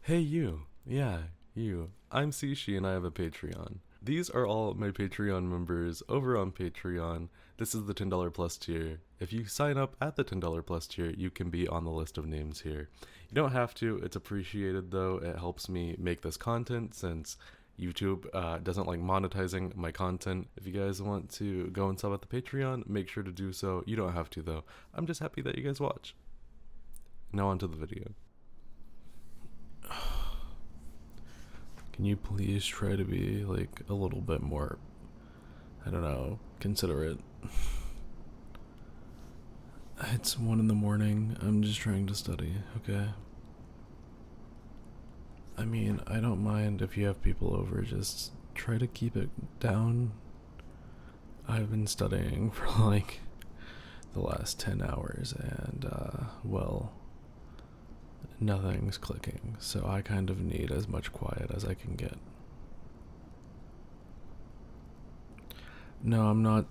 Hey you, yeah, you. I'm Sieshy and I have a Patreon. These are all my Patreon members over on Patreon. This is the $10 plus tier. If you sign up at the $10 plus tier, you can be on the list of names here. You don't have to, it's appreciated though. It helps me make this content since YouTube doesn't like monetizing my content. If you guys want to go and sub at the Patreon, make sure to do so. You don't have to though. I'm just happy that you guys watch. Now on to the video. Can you please try to be like a little bit more, I don't know, considerate? It's 1 in the morning. I'm just trying to study, okay? I mean, I don't mind if you have people over, just try to keep it down. I've been studying for like the last 10 hours and, well, nothing's clicking, so I kind of need as much quiet as I can get. No, I'm not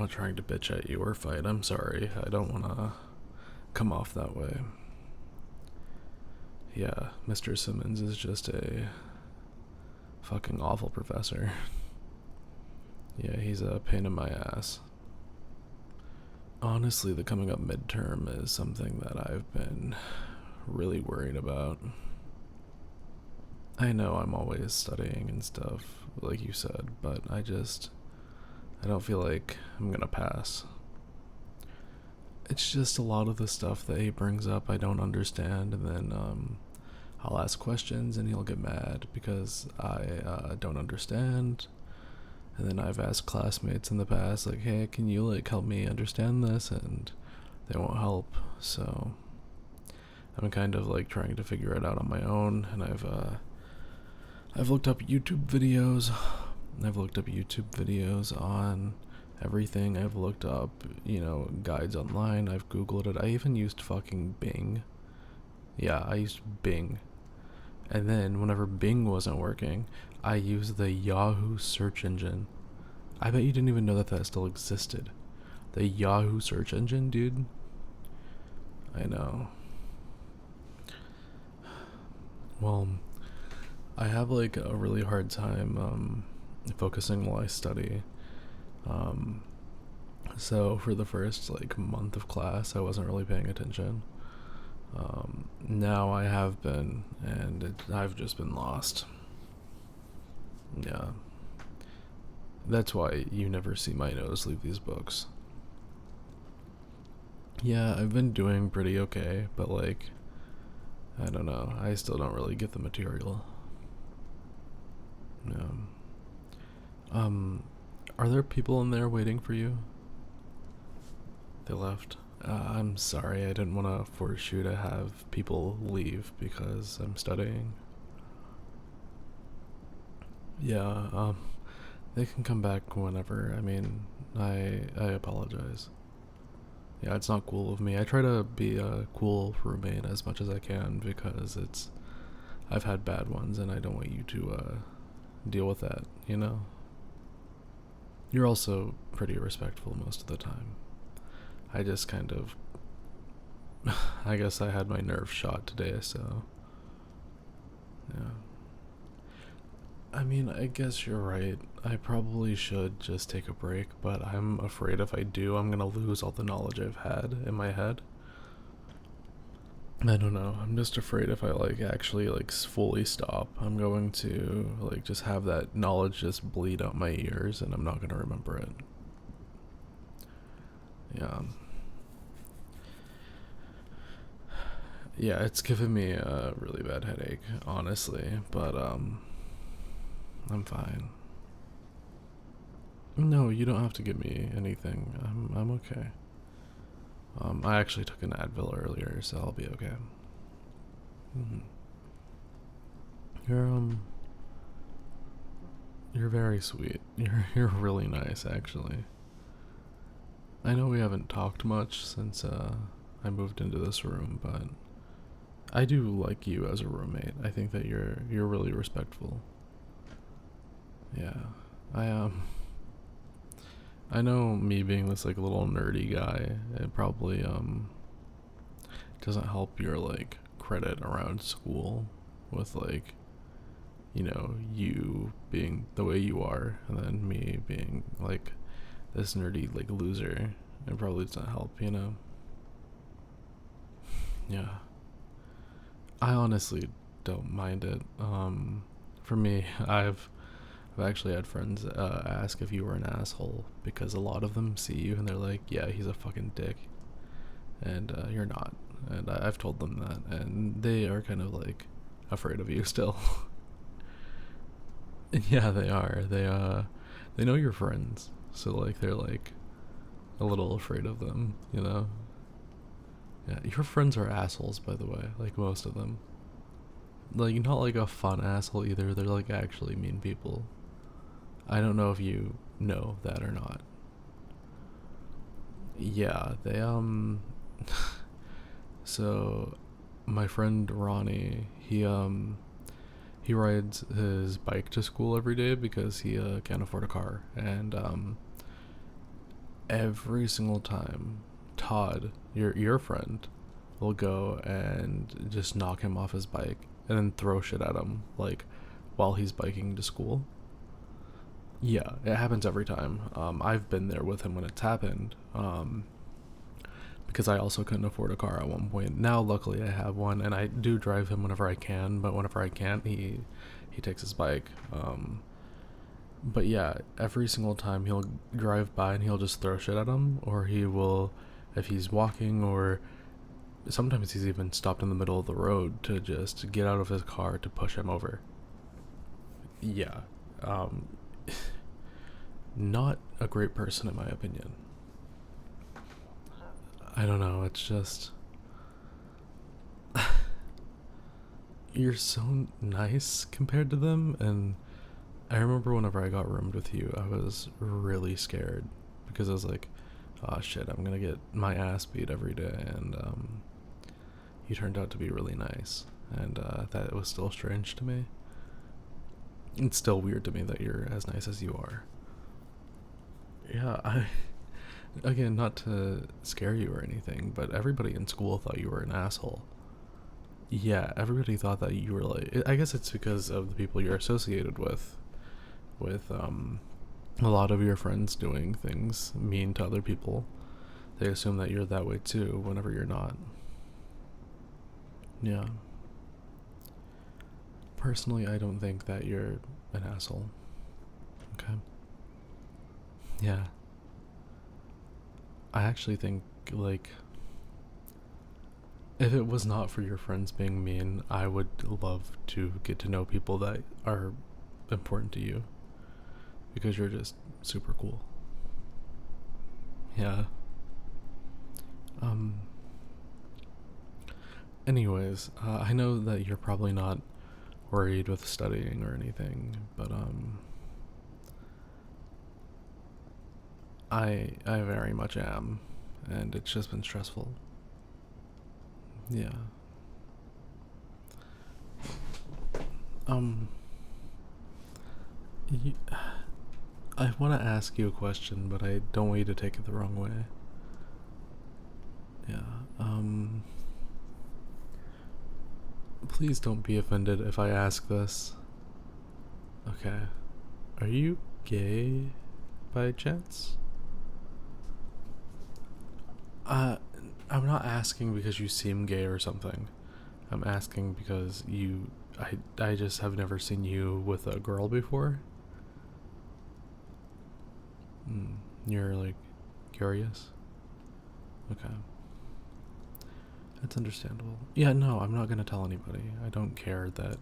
trying to bitch at you or fight. I'm sorry. I don't want to come off that way. Yeah, Mr. Simmons is just a fucking awful professor. Yeah, he's a pain in my ass. Honestly, the coming up midterm is something that I've been really worried about. I know I'm always studying and stuff, like you said, but I don't feel like I'm gonna pass. It's just a lot of the stuff that he brings up I don't understand, and then I'll ask questions and he'll get mad because I don't understand. And then I've asked classmates in the past, like, hey, can you like help me understand this? And they won't help, so I'm kind of like trying to figure it out on my own. And I've looked up YouTube videos. I've looked up YouTube videos on everything. I've looked up, guides online. I've Googled it. I even used fucking Bing. Yeah, I used Bing. And then whenever Bing wasn't working, I used the Yahoo search engine. I bet you didn't even know that that still existed. The Yahoo search engine, dude. I know. Well, I have like a really hard time focusing while I study. So for the first like month of class, I wasn't really paying attention. Now I have been, and I've just been lost. Yeah. That's why you never see my nose leave these books. Yeah, I've been doing pretty okay, but like, I don't know, I still don't really get the material. Yeah. Are there people in there waiting for you? They left. I'm sorry, I didn't want to force you to have people leave because I'm studying. Yeah, they can come back whenever. I mean, I apologize. Yeah, it's not cool of me. I try to be a cool roommate as much as I can because I've had bad ones and I don't want you to deal with that, you know? You're also pretty respectful most of the time. I just kind of I guess I had my nerve shot today, so yeah. I mean, I guess you're right. I probably should just take a break, but I'm afraid if I do, I'm gonna lose all the knowledge I've had in my head. I don't know. I'm just afraid if I like actually like fully stop, I'm going to like just have that knowledge just bleed out my ears and I'm not gonna remember it. Yeah. Yeah, it's giving me a really bad headache, honestly, but I'm fine. No, you don't have to give me anything. I'm okay. I actually took an Advil earlier, so I'll be okay. Mm-hmm. You're you're very sweet. You're really nice, actually. I know we haven't talked much since I moved into this room, but I do like you as a roommate. I think that you're really respectful. Yeah. I I know me being this like little nerdy guy, it probably doesn't help your like credit around school. with like, you know, you being the way you are, and then me being like this nerdy like loser. It probably doesn't help, you know. Yeah, I honestly don't mind it. For me, I've actually had friends ask if you were an asshole because a lot of them see you and they're like, yeah, he's a fucking dick, and you're not. And I've told them that, and they are kind of like afraid of you still. Yeah, they are. They know you're friends, so like they're like a little afraid of them, you know. Yeah, your friends are assholes, by the way. Like most of them. Like not like a fun asshole either. They're like actually mean people. I don't know if you know that or not. Yeah, they so my friend Ronnie, he rides his bike to school every day because he can't afford a car, and every single time Todd, your friend, will go and just knock him off his bike and then throw shit at him like while he's biking to school. Yeah, it happens every time. I've been there with him when it's happened. Because I also couldn't afford a car at one point. Now, luckily, I have one, and I do drive him whenever I can. But whenever I can't, he takes his bike. But yeah, every single time he'll drive by and he'll just throw shit at him, or he will, if he's walking, or sometimes he's even stopped in the middle of the road to just get out of his car to push him over. Yeah, um, not a great person in my opinion. I don't know. It's just you're so nice compared to them, and I remember whenever I got roomed with you, I was really scared because I was like, "Oh shit, I'm gonna get my ass beat every day," and you turned out to be really nice, and that was still strange to me. It's still weird to me that you're as nice as you are. Yeah, I again, not to scare you or anything, but everybody in school thought you were an asshole. Yeah, everybody thought that you were like. I guess it's because of the people you're associated with a lot of your friends doing things mean to other people. They assume that you're that way too, whenever you're not. Yeah. Personally, I don't think that you're an asshole. Okay. Yeah. I actually think like if it was not for your friends being mean, I would love to get to know people that are important to you because you're just super cool. Yeah. Um anyways, I know that you're probably not worried with studying or anything, but I very much am, and it's just been stressful. Yeah. Um you, I want to ask you a question, but I don't want you to take it the wrong way. Yeah. Please don't be offended if I ask this. Okay. Are you gay by chance? Uh, I'm not asking because you seem gay or something. I'm asking because I just have never seen you with a girl before. You're like curious? Okay. That's understandable. Yeah, no, I'm not gonna tell anybody. I don't care that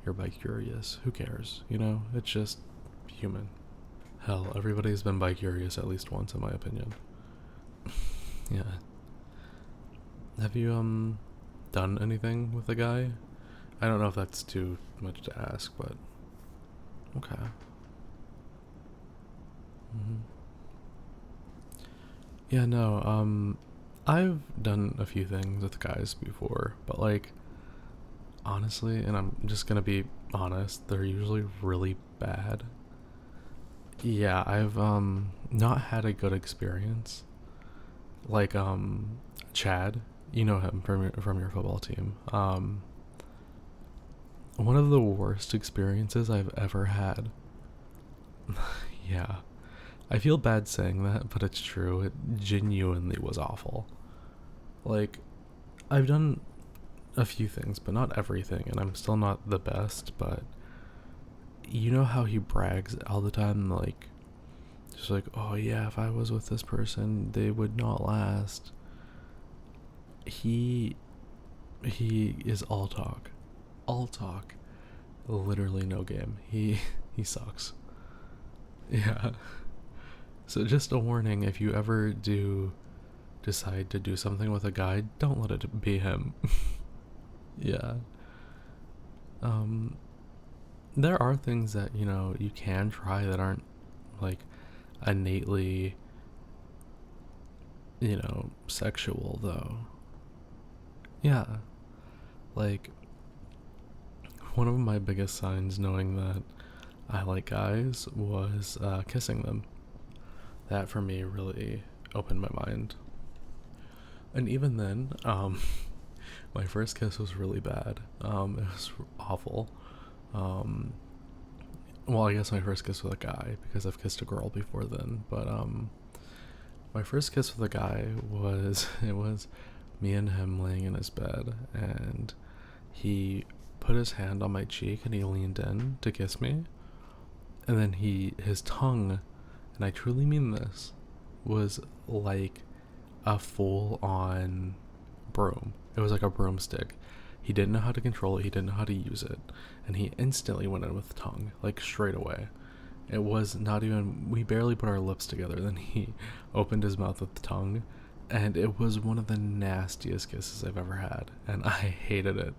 you're bi curious. Who cares? You know, it's just human. Hell, everybody's been bi curious at least once, in my opinion. Yeah. Have you done anything with a guy? I don't know if that's too much to ask, but okay. hmm Yeah, no. I've done a few things with guys before, but like honestly, and I'm just gonna be honest, they're usually really bad. Yeah, I've not had a good experience. Like Chad, you know him from your football team. one of the worst experiences I've ever had. Yeah. I feel bad saying that, but it's true. It genuinely was awful. Like, I've done a few things, but not everything, and I'm still not the best, but you know how he brags all the time, like, just like, oh yeah, if I was with this person, they would not last. He is all talk. All talk. Literally no game. He sucks. Yeah. So just a warning, if you ever do decide to do something with a guy, don't let it be him. Yeah. Um there are things that, you can try that aren't like innately, sexual though. Yeah. Like one of my biggest signs knowing that I like guys was kissing them. That for me really opened my mind. And even then, my first kiss was really bad. It was awful. Um, well, I guess my first kiss with a guy because I've kissed a girl before then. But my first kiss with a guy was it was me and him laying in his bed, and he put his hand on my cheek and he leaned in to kiss me, and then his tongue, and I truly mean this, was like a full on broom. It was like a broomstick. He didn't know how to control it, he didn't know how to use it, and he instantly went in with the tongue, like straight away. It was not even, we barely put our lips together, then he opened his mouth with the tongue, and it was one of the nastiest kisses I've ever had, and I hated it.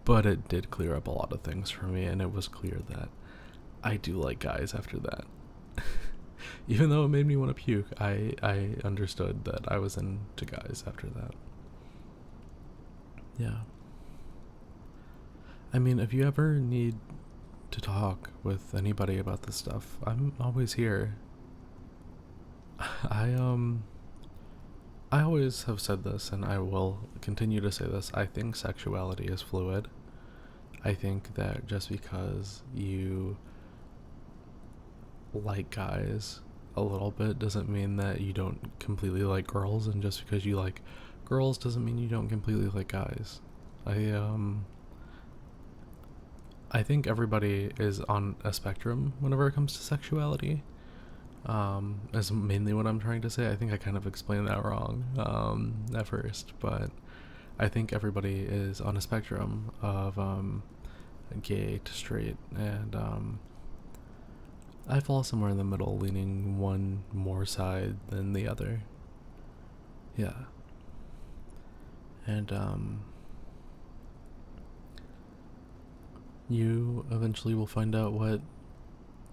But it did clear up a lot of things for me, and it was clear that I do like guys after that. Even though it made me want to puke, I understood that I was into guys after that. Yeah. I mean, if you ever need to talk with anybody about this stuff, I'm always here. I I always have said this, and I will continue to say this. I think sexuality is fluid. I think that just because you like guys a little bit doesn't mean that you don't completely like girls, and just because you like girls doesn't mean you don't completely like guys. I think everybody is on a spectrum whenever it comes to sexuality. Is mainly what I'm trying to say. I think I kind of explained that wrong at first, but I think everybody is on a spectrum of gay to straight, and I fall somewhere in the middle, leaning one more side than the other. Yeah. And you eventually will find out what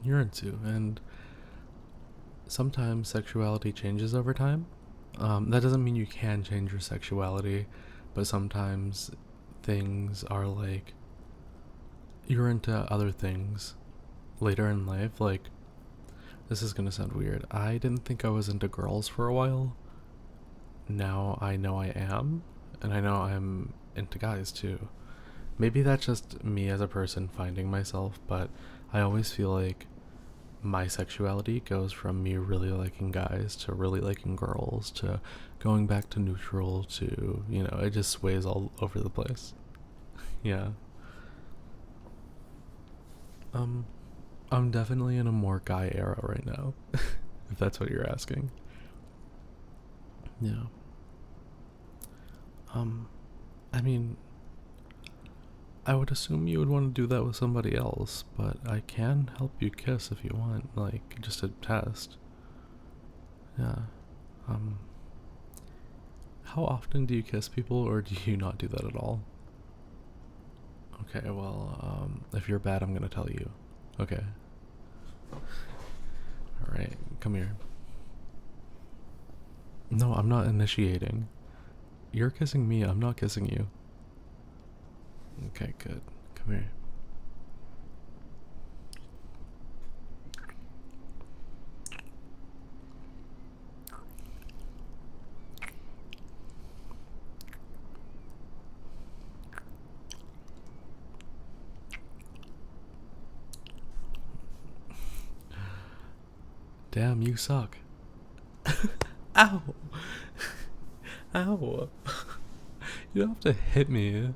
you're into, and sometimes sexuality changes over time. That doesn't mean you can change your sexuality, but sometimes things are like you're into other things later in life. Like, this is gonna sound weird. I didn't think I was into girls for a while. Now I know I am, and I know I'm into guys too. Maybe that's just me as a person finding myself, but I always feel like my sexuality goes from me really liking guys to really liking girls to going back to neutral to, it just sways all over the place. Yeah. I'm definitely in a more guy era right now, if that's what you're asking. Yeah. I mean, I would assume you would want to do that with somebody else, but I can help you kiss if you want, like, just a test. Yeah. How often do you kiss people, or do you not do that at all? Okay, well, if you're bad, I'm gonna tell you. Okay. Alright, come here. No, I'm not initiating. You're kissing me, I'm not kissing you. Okay, good. Come here. Damn, you suck. Ow! Ow! You don't have to hit me.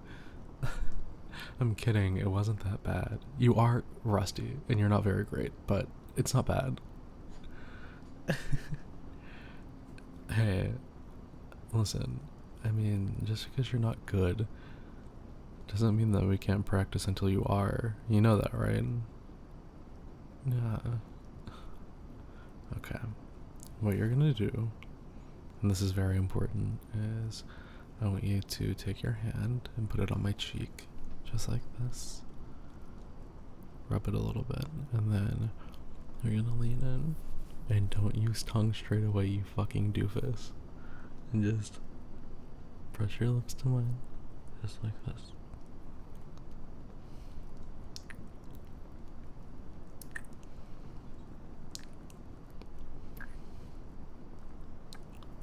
I'm kidding, it wasn't that bad. You are rusty, and you're not very great, but it's not bad. Hey, listen, I mean, just because you're not good doesn't mean that we can't practice until you are. You know that, right? Yeah. Okay. What you're gonna do, and this is very important, is I want you to take your hand and put it on my cheek, just like this. Rub it a little bit, and then you're gonna lean in. And don't use tongue straight away, you fucking doofus. And just press your lips to mine, just like this.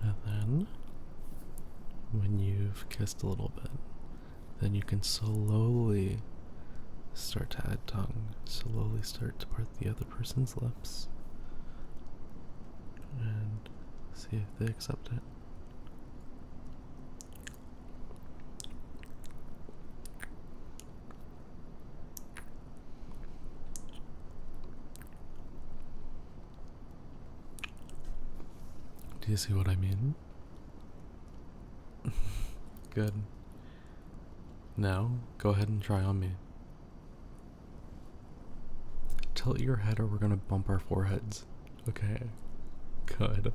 And then, when you've kissed a little bit, then you can slowly start to add tongue. Slowly start to part the other person's lips. And see if they accept it. Do you see what I mean? Good. Now, go ahead and try on me. Tilt your head or we're gonna bump our foreheads. Okay. Good.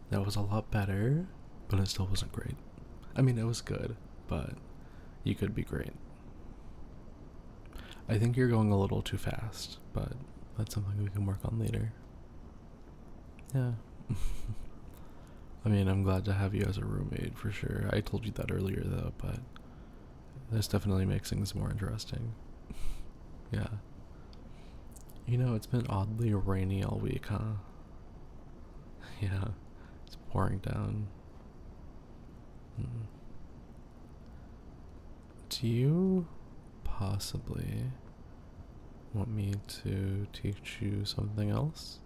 That was a lot better, but it still wasn't great. I mean, it was good, but you could be great. I think you're going a little too fast, but that's something we can work on later. Yeah. I mean, I'm glad to have you as a roommate for sure. I told you that earlier though, but this definitely makes things more interesting. Yeah. You know, it's been oddly rainy all week, huh? Yeah. It's pouring down. Do you possibly want me to teach you something else?